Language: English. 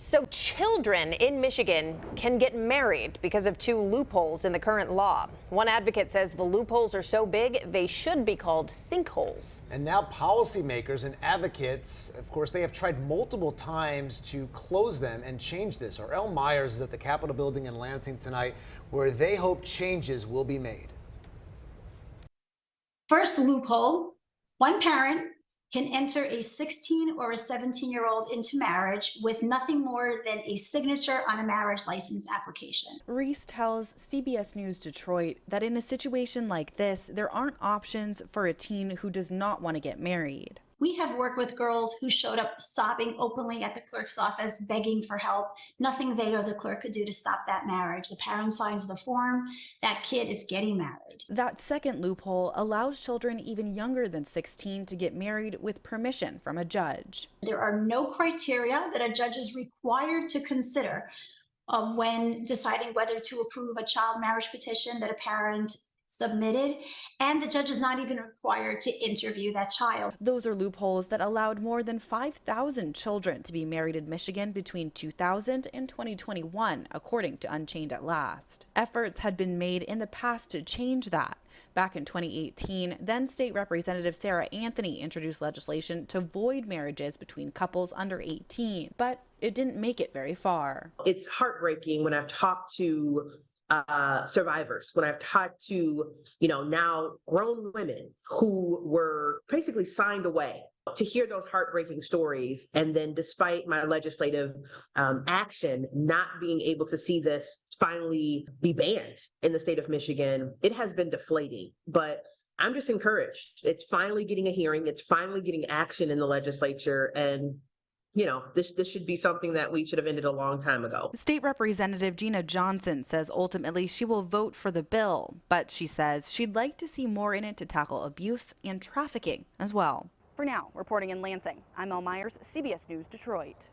So children in Michigan can get married because of two loopholes in the current law. One advocate says the loopholes are so big they should be called sinkholes. And now policymakers and advocates, of course, they have tried multiple times to close them and change this. L. Myers is at the Capitol building in Lansing tonight, where they hope changes will be made. First loophole, one parent can enter a 16 or a 17-year-old into marriage with nothing more than a signature on a marriage license application. Reese tells CBS News Detroit that in a situation like this, there aren't options for a teen who does not want to get married. We have worked with girls who showed up sobbing openly at the clerk's office, begging for help. Nothing they or the clerk could do to stop that marriage. The parent signs the form. That kid is getting married. That second loophole allows children even younger than 16 to get married with permission from a judge. There are no criteria that a judge is required to consider when deciding whether to approve a child marriage petition that a parent submitted, and the judge is not even required to interview that child. Those are loopholes that allowed more than 5,000 children to be married in Michigan between 2000 and 2021, according to Unchained at Last. Efforts had been made in the past to change that. Back in 2018, then State Representative Sarah Anthony introduced legislation to void marriages between couples under 18, but it didn't make it very far. It's heartbreaking when I've talked to survivors, when I've talked to, now grown women who were basically signed away, to hear those heartbreaking stories. And then despite my legislative action, not being able to see this finally be banned in the state of Michigan, it has been deflating. But I'm just encouraged. It's finally getting a hearing. It's finally getting action in the legislature. And this should be something that we should have ended a long time ago. State Representative Gina Johnson says ultimately she will vote for the bill, but she says she'd like to see more in it to tackle abuse and trafficking as well. For now, reporting in Lansing, I'm L. Myers, CBS News Detroit.